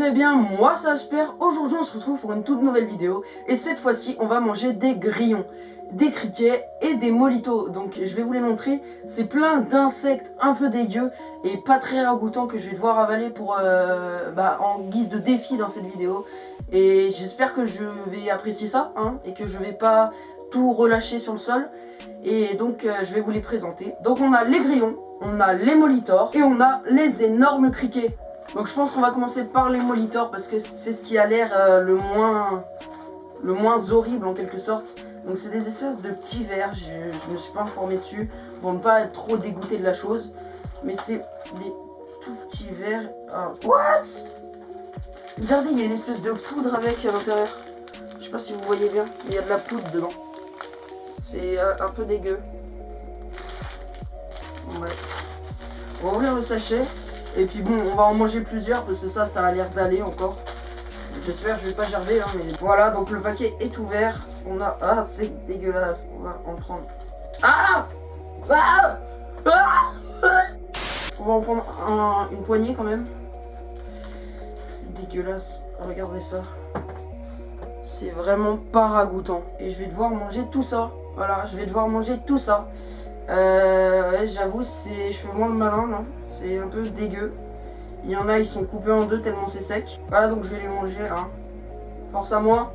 allez bien, moi ça j'espère. Aujourd'hui on se retrouve pour une toute nouvelle vidéo. Et cette fois-ci on va manger des grillons, des criquets et des molitos. Donc je vais vous les montrer. C'est plein d'insectes un peu dégueux et pas très ragoûtants que je vais devoir avaler pour, en guise de défi dans cette vidéo. Et j'espère que je vais apprécier ça, hein, et que je vais pas tout relâcher sur le sol. Et donc je vais vous les présenter. Donc on a les grillons, on a les molitors et on a les énormes criquets. Donc je pense qu'on va commencer par les molitors parce que c'est ce qui a l'air le moins horrible en quelque sorte. Donc c'est des espèces de petits vers, je me suis pas informé dessus pour ne pas être trop dégoûté de la chose. Mais c'est des tout petits vers. Ah, what? Regardez, il y a une espèce de poudre avec à l'intérieur. Je sais pas si vous voyez bien, mais il y a de la poudre dedans. C'est un peu dégueu. Ouais. On va ouvrir le sachet. Et puis bon, on va en manger plusieurs parce que ça a l'air d'aller encore. J'espère que je vais pas gerber, hein, mais voilà, donc le paquet est ouvert. On a... Ah, c'est dégueulasse. On va en prendre... Ah, ah, ah. On va en prendre une poignée quand même. C'est dégueulasse. Regardez ça. C'est vraiment pas ragoûtant. Et je vais devoir manger tout ça. Voilà, je vais devoir manger tout ça. J'avoue, je fais moins le malin là. C'est un peu dégueu. Il y en a, ils sont coupés en deux tellement c'est sec. Voilà, donc je vais les manger, hein. Force à moi.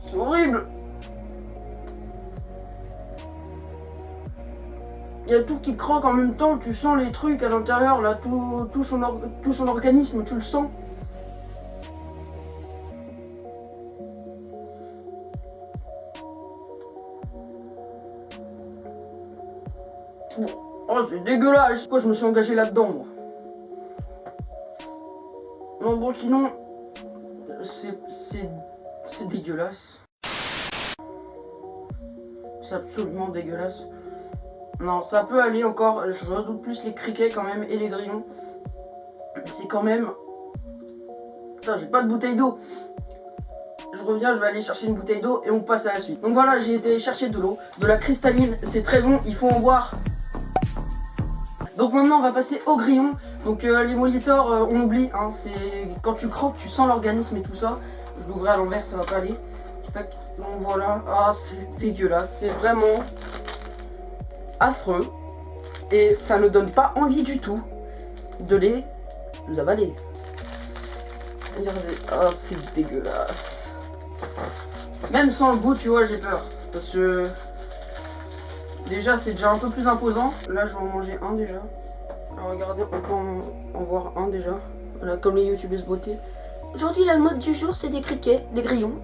C'est horrible. Il y a tout qui croque en même temps, tu sens les trucs à l'intérieur, là, tout son organisme, tu le sens. Oh, c'est dégueulasse. Pourquoi je me suis engagé là-dedans, moi? Non, bon, sinon, c'est dégueulasse. C'est absolument dégueulasse. Non, ça peut aller encore. Je redoute plus les criquets quand même et les grillons. C'est quand même... Putain, j'ai pas de bouteille d'eau. Je reviens, je vais aller chercher une bouteille d'eau et on passe à la suite. Donc voilà, j'ai été chercher de l'eau, de la cristalline. C'est très bon, il faut en boire. Donc maintenant, on va passer aux grillons. Donc les molitors, on oublie. Hein, c'est quand tu croques, tu sens l'organisme et tout ça. Je l'ouvrais à l'envers, ça va pas aller. Tac. Donc voilà. Ah, c'est dégueulasse. C'est vraiment... affreux et ça ne donne pas envie du tout de les avaler. Regardez, oh c'est dégueulasse. Même sans le goût, tu vois, j'ai peur parce que déjà c'est déjà un peu plus imposant. Là je vais en manger un déjà. Alors regardez, on peut en voir un déjà. Voilà, comme les youtubeuses beauté. Aujourd'hui la mode du jour c'est des criquets, des grillons.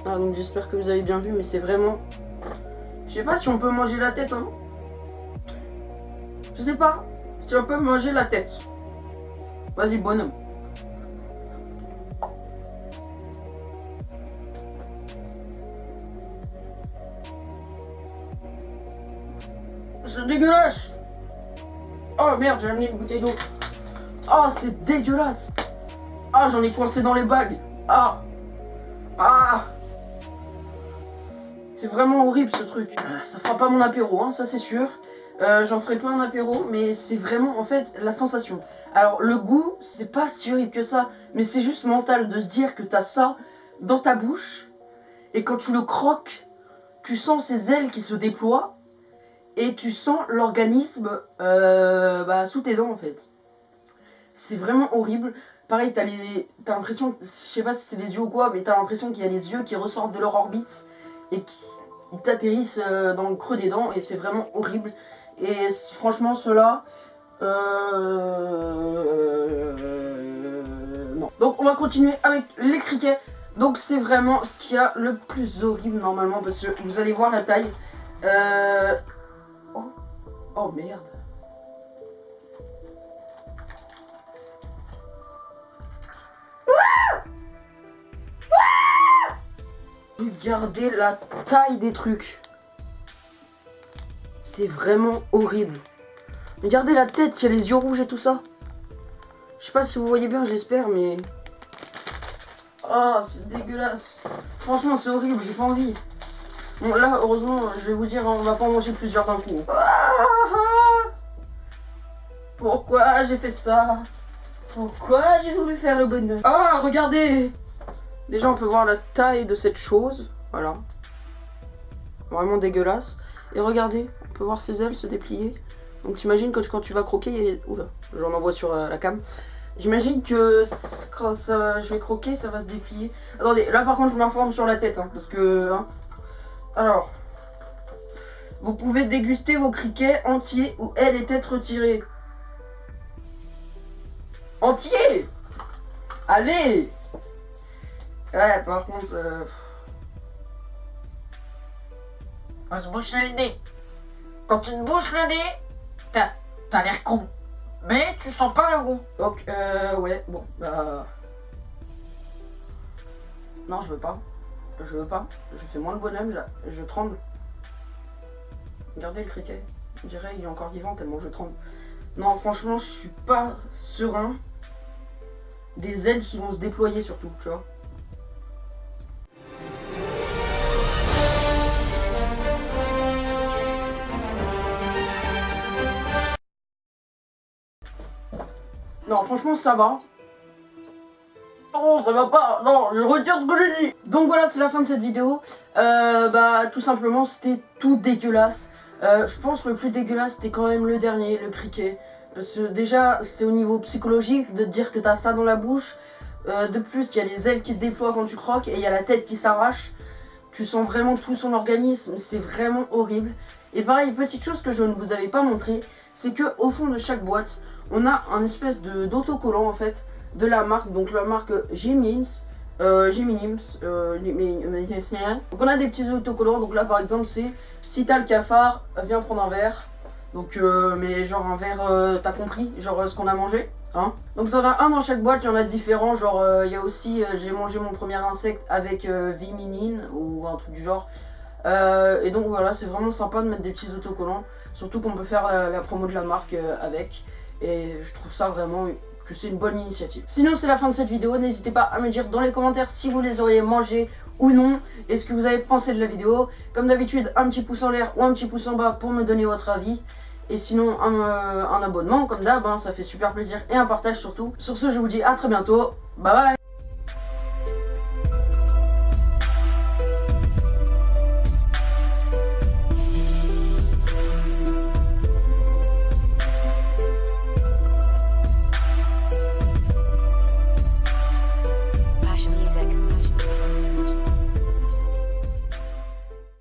Ah donc j'espère que vous avez bien vu, mais c'est vraiment... Je sais pas si on peut manger la tête, hein. Je sais pas si on peut manger la tête. Vas-y, bonhomme. C'est dégueulasse. Oh merde, j'ai amené une bouteille d'eau. Oh, c'est dégueulasse. Ah, j'en ai coincé dans les bagues. Ah. Ah. C'est vraiment horrible ce truc. Ça fera pas mon apéro, hein, ça c'est sûr. J'en ferai pas un apéro, mais c'est vraiment en fait la sensation. Alors le goût, c'est pas si horrible que ça, mais c'est juste mental de se dire que t'as ça dans ta bouche et quand tu le croques, tu sens ses ailes qui se déploient et tu sens l'organisme sous tes dents en fait. C'est vraiment horrible. Pareil, t'as l'impression, je sais pas si c'est des yeux ou quoi, mais t'as l'impression qu'il y a les yeux qui ressortent de leur orbite et qui t'atterrissent dans le creux des dents et c'est vraiment horrible. Et franchement ceux-là non. Donc on va continuer avec les criquets. Donc c'est vraiment ce qu'il y a le plus horrible normalement parce que vous allez voir la taille. Oh merde. Regardez la taille des trucs. C'est vraiment horrible. Regardez la tête, il y a les yeux rouges et tout ça. Je sais pas si vous voyez bien, j'espère, mais... Ah, c'est dégueulasse. Franchement, c'est horrible, j'ai pas envie. Bon, là, heureusement, je vais vous dire, on va pas en manger plusieurs d'un coup. Pourquoi j'ai fait ça? Pourquoi j'ai voulu faire le bonheur? Ah, regardez! Déjà, on peut voir la taille de cette chose. Voilà. Vraiment dégueulasse. Et regardez, on peut voir ses ailes se déplier. Donc t'imagines que quand tu vas croquer... Oula, j'en envoie sur la cam. J'imagine que quand je vais croquer, ça va se déplier. Attendez, là par contre je m'informe sur la tête, hein, parce que... Hein. Alors, vous pouvez déguster vos criquets entiers ou ailes et têtes retirées. Entier! Allez! Ouais, par contre... On se bouche le nez. Quand tu te bouches le nez, t'as l'air con. Mais tu sens pas le goût. Donc, ouais, bon, bah... Non, je veux pas. Je veux pas. Je fais moins le bonhomme, je tremble. Regardez le criquet. Je dirais il est encore vivant tellement je tremble. Non, franchement, je suis pas serein. Des ailes qui vont se déployer surtout, tu vois. Non, franchement, ça va. Non, ça va pas. Non, je retire ce que j'ai dit. Donc voilà, c'est la fin de cette vidéo. Bah, tout simplement, c'était tout dégueulasse. Je pense que le plus dégueulasse, c'était quand même le dernier, le criquet. Parce que déjà, c'est au niveau psychologique de te dire que t'as ça dans la bouche. De plus, il y a les ailes qui se déploient quand tu croques et il y a la tête qui s'arrache. Tu sens vraiment tout son organisme, c'est vraiment horrible. Et pareil, petite chose que je ne vous avais pas montré, c'est que au fond de chaque boîte, on a un espèce d'autocollant en fait de la marque, donc la marque Jiminims. Donc on a des petits autocollants, donc là par exemple c'est si t'as le cafard, viens prendre un verre. Donc mais genre un verre, t'as compris, genre ce qu'on a mangé. Hein. Donc t'en as un dans chaque boîte, il y en a différents, genre il y a aussi j'ai mangé mon premier insecte avec Viminine ou un truc du genre. Et donc voilà, c'est vraiment sympa de mettre des petits autocollants, surtout qu'on peut faire la promo de la marque avec. Et je trouve ça vraiment que c'est une bonne initiative. Sinon c'est la fin de cette vidéo, n'hésitez pas à me dire dans les commentaires si vous les auriez mangés ou non, et ce que vous avez pensé de la vidéo. Comme d'habitude, un petit pouce en l'air ou un petit pouce en bas pour me donner votre avis. Et sinon un abonnement comme d'hab, hein, ça fait super plaisir, et un partage surtout. Sur ce, je vous dis à très bientôt, bye bye.